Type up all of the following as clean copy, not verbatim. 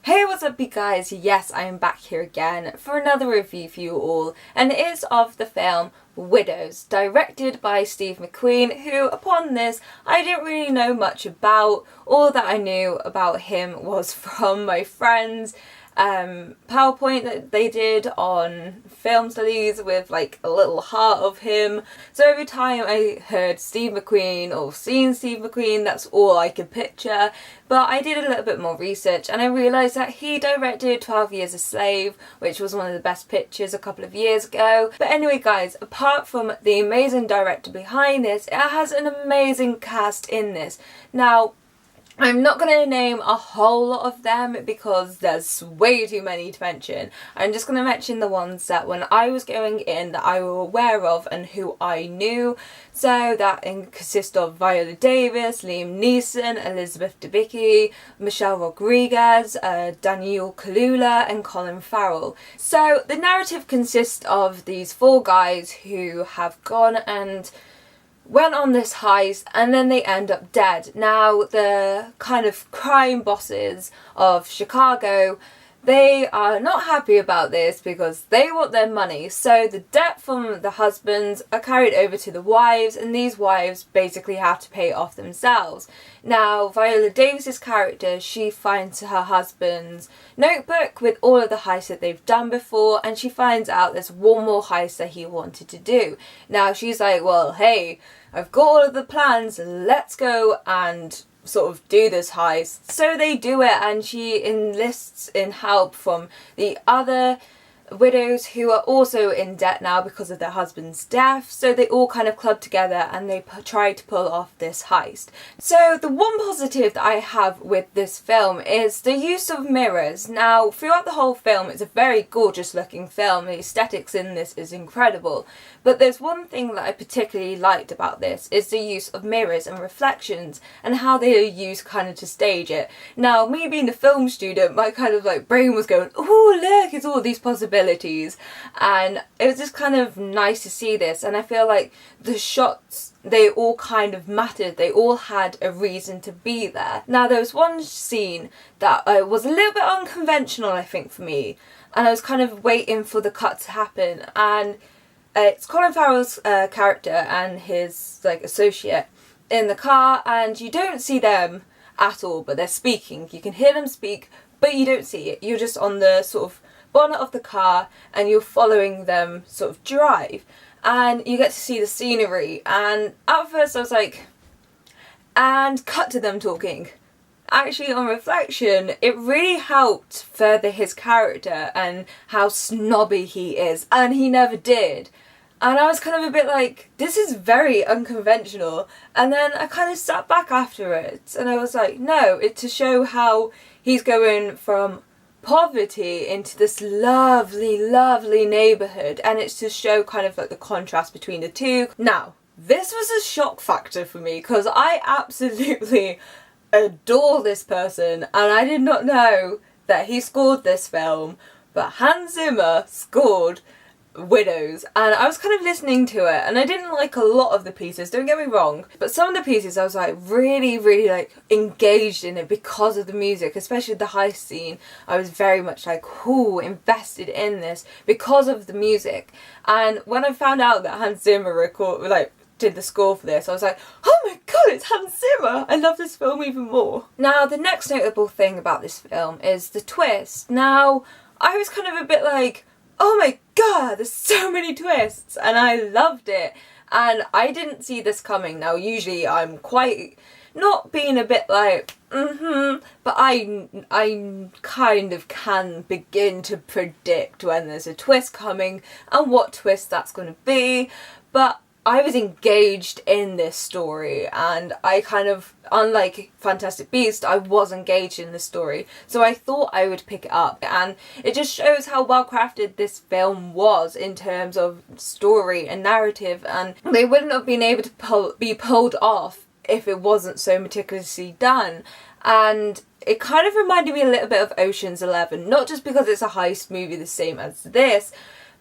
Hey, what's up you guys? Yes, I am back here again for another review for you all, and it is of the film WIDOWS, directed by Steve McQueen, who upon this I didn't really know much about. All that I knew about him was from my friends' PowerPoint that they did on film studies with like a little heart of him. So every time I heard Steve McQueen or seen Steve McQueen, that's all I could picture. But I did a little bit more research and I realised that he directed 12 Years a Slave, which was one of the best pictures a couple of years ago. But anyway guys, apart from the amazing director behind this, it has an amazing cast in this. Now, I'm not going to name a whole lot of them because there's way too many to mention. I'm just going to mention the ones that when I was going in that I were aware of and who I knew. So that consists of Viola Davis, Liam Neeson, Elizabeth Debicki, Michelle Rodriguez, Daniel Kaluuya and Colin Farrell. So the narrative consists of these four guys who have gone and went on this heist and then they end up dead. Now the kind of crime bosses of Chicago, they are not happy about this because they want their money. So the debt from the husbands are carried over to the wives, and these wives basically have to pay it off themselves. Now Viola Davis's character, she finds her husband's notebook with all of the heists that they've done before, and she finds out there's one more heist that he wanted to do. Now she's like, well, hey, I've got all of the plans, let's go and sort of do this heist. So they do it, and she enlists in help from the other widows who are also in debt now because of their husband's death. So they all kind of club together and they try to pull off this heist. So the one positive that I have with this film is the use of mirrors. Now throughout the whole film it's a very gorgeous looking film, the aesthetics in this is incredible, but there's one thing that I particularly liked about this is the use of mirrors and reflections and how they are used kind of to stage it. Now me being a film student, my kind of like brain was going, oh look, it's all these possibilities, and it was just kind of nice to see this. And I feel like the shots, they all kind of mattered, they all had a reason to be there. Now there was one scene that was a little bit unconventional I think for me, and I was kind of waiting for the cut to happen, and it's Colin Farrell's character and his like associate in the car, and you don't see them at all, but they're speaking. You can hear them speak, but you don't see it. You're just on the sort of bonnet of the car and you're following them sort of drive, and you get to see the scenery. And at first I was like, and cut to them talking. Actually, on reflection, it really helped further his character and how snobby he is, and he never did. And I was kind of a bit like, this is very unconventional. And then I kind of sat back after it and I was like, no, it's to show how he's going from poverty into this lovely, lovely neighbourhood, and it's to show kind of like the contrast between the two. Now, this was a shock factor for me because I absolutely adore this person and I did not know that he scored this film, but Hans Zimmer scored WIDOWS, and I was kind of listening to it and I didn't like a lot of the pieces, don't get me wrong, but some of the pieces I was like really like engaged in it because of the music, especially the heist scene. I was very much like, ooh, invested in this because of the music. And when I found out that Hans Zimmer did the score for this, I was like, oh my god, it's Hans Zimmer! I love this film even more. Now the next notable thing about this film is the twist. Now I was kind of a bit like, oh my god, there's so many twists, and I loved it. And I didn't see this coming. Now usually I'm quite, not being a bit like, but I kind of can begin to predict when there's a twist coming and what twist that's going to be. But I was engaged in this story, and I kind of, unlike Fantastic Beasts, I was engaged in the story, so I thought I would pick it up. And it just shows how well crafted this film was in terms of story and narrative, and they wouldn't have been able to be pulled off if it wasn't so meticulously done. And it kind of reminded me a little bit of Ocean's 11, not just because it's a heist movie the same as this,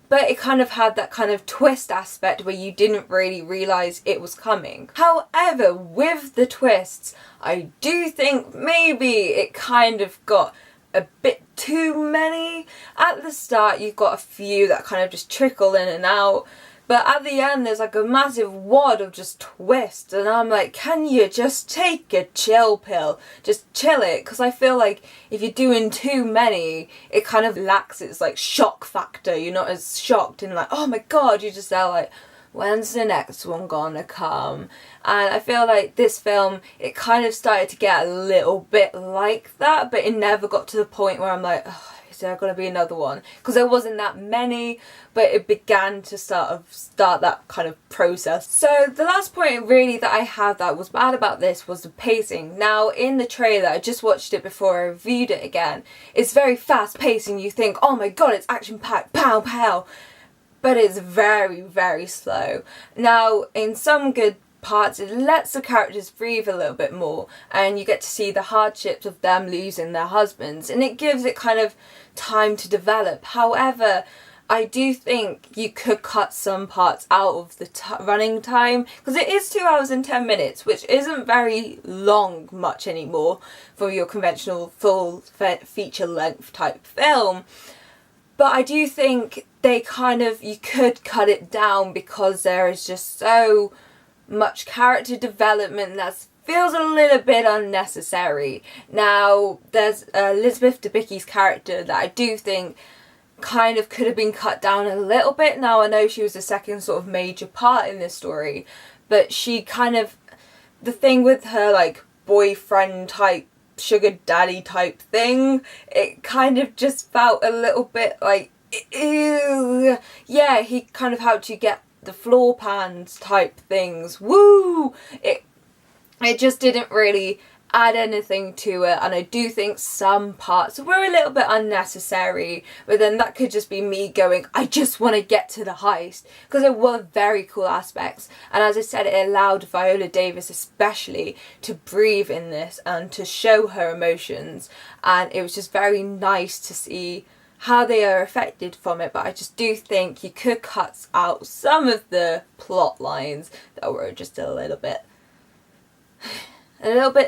but it kind of had that kind of twist aspect where you didn't really realise it was coming. However, with the twists, I do think maybe it kind of got a bit too many. At the start you've got a few that kind of just trickle in and out, but at the end there's like a massive wad of just twists, and I'm like, can you just take a chill pill? Just chill it, because I feel like if you're doing too many, it kind of lacks its like shock factor. You're not as shocked and like, oh my god, you're just there like, when's the next one gonna come? And I feel like this film, it kind of started to get a little bit like that, but it never got to the point where I'm like, oh, is there gonna be another one? Because there wasn't that many, but it began to start that kind of process. So the last point really that I had that was bad about this was the pacing. Now in the trailer, I just watched it before I reviewed it again, it's very fast pacing. You think, oh my god, it's action packed, pow pow, but it's very, very slow. Now in some good parts it lets the characters breathe a little bit more, and you get to see the hardships of them losing their husbands, and it gives it kind of time to develop. However, I do think you could cut some parts out of the running time, because it is 2 hours and 10 minutes, which isn't very long much anymore for your conventional full feature length type film. But I do think you could cut it down, because there is just so much character development that feels a little bit unnecessary. Now there's Elizabeth Debicki's character that I do think kind of could have been cut down a little bit. Now I know she was the second sort of major part in this story, but she kind of, the thing with her like boyfriend type, sugar daddy type thing, it kind of just felt a little bit like, ew. Yeah, he kind of helped you get the floor pans type things, woo. It just didn't really add anything to it, and I do think some parts were a little bit unnecessary, but then that could just be me going, I just want to get to the heist, because there were very cool aspects, and as I said, it allowed Viola Davis especially to breathe in this and to show her emotions, and it was just very nice to see how they are affected from it. But I just do think you could cut out some of the plot lines that were just a little bit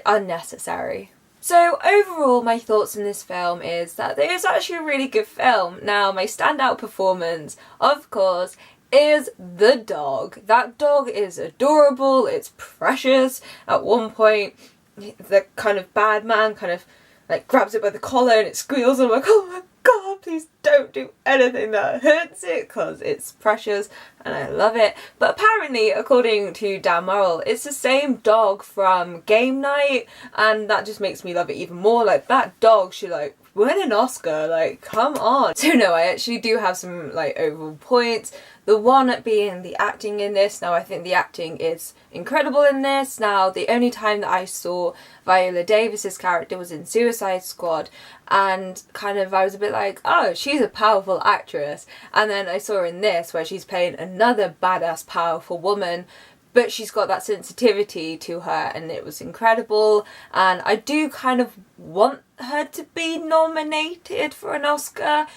unnecessary. So overall, my thoughts in this film is that it is actually a really good film. Now my standout performance, of course, is the dog. That dog is adorable, it's precious. At one point the kind of bad man kind of like grabs it by the collar and it squeals, and I'm like, oh my god, please don't do anything that hurts it, because it's precious and I love it. But apparently, according to Dan Morrill, it's the same dog from Game Night, and that just makes me love it even more. Like, that dog should like win an Oscar, like, come on. So no, I actually do have some like overall points. The one being the acting in this. Now I think the acting is incredible in this. Now the only time that I saw Viola Davis's character was in Suicide Squad, and kind of I was a bit like, oh, she's a powerful actress, and then I saw her in this where she's playing another badass powerful woman, but she's got that sensitivity to her, and it was incredible. And I do kind of want her to be nominated for an Oscar,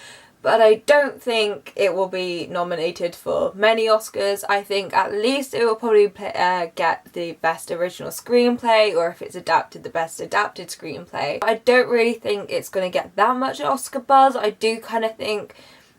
but I don't think it will be nominated for many Oscars. I think at least it will probably get the Best Original Screenplay, or if it's adapted, the Best Adapted Screenplay. I don't really think it's going to get that much Oscar buzz. I do kind of think,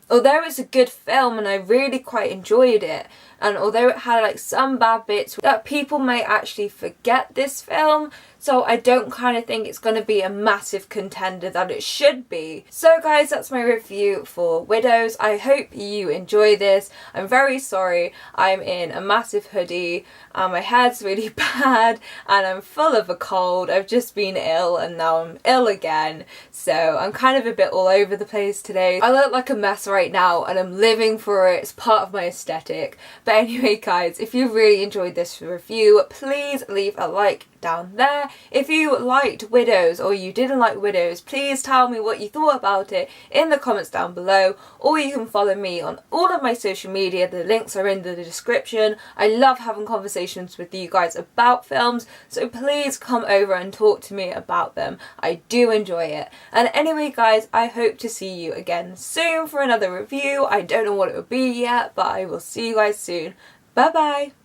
although it's a good film and I really quite enjoyed it, and although it had like some bad bits, that people may actually forget this film, so I don't kind of think it's going to be a massive contender that it should be. So guys, that's my review for Widows. I hope you enjoy this. I'm very sorry, I'm in a massive hoodie and my hair's really bad and I'm full of a cold. I've just been ill and now I'm ill again, so I'm kind of a bit all over the place today. I look like a mess right now and I'm living for it. It's part of my aesthetic. But anyway guys, if you really enjoyed this review, please leave a like down there. If you liked Widows or you didn't like Widows, please tell me what you thought about it in the comments down below, or you can follow me on all of my social media. The links are in the description. I love having conversations with you guys about films, so please come over and talk to me about them. I do enjoy it. And anyway guys, I hope to see you again soon for another review. I don't know what it will be yet, but I will see you guys soon. Bye bye!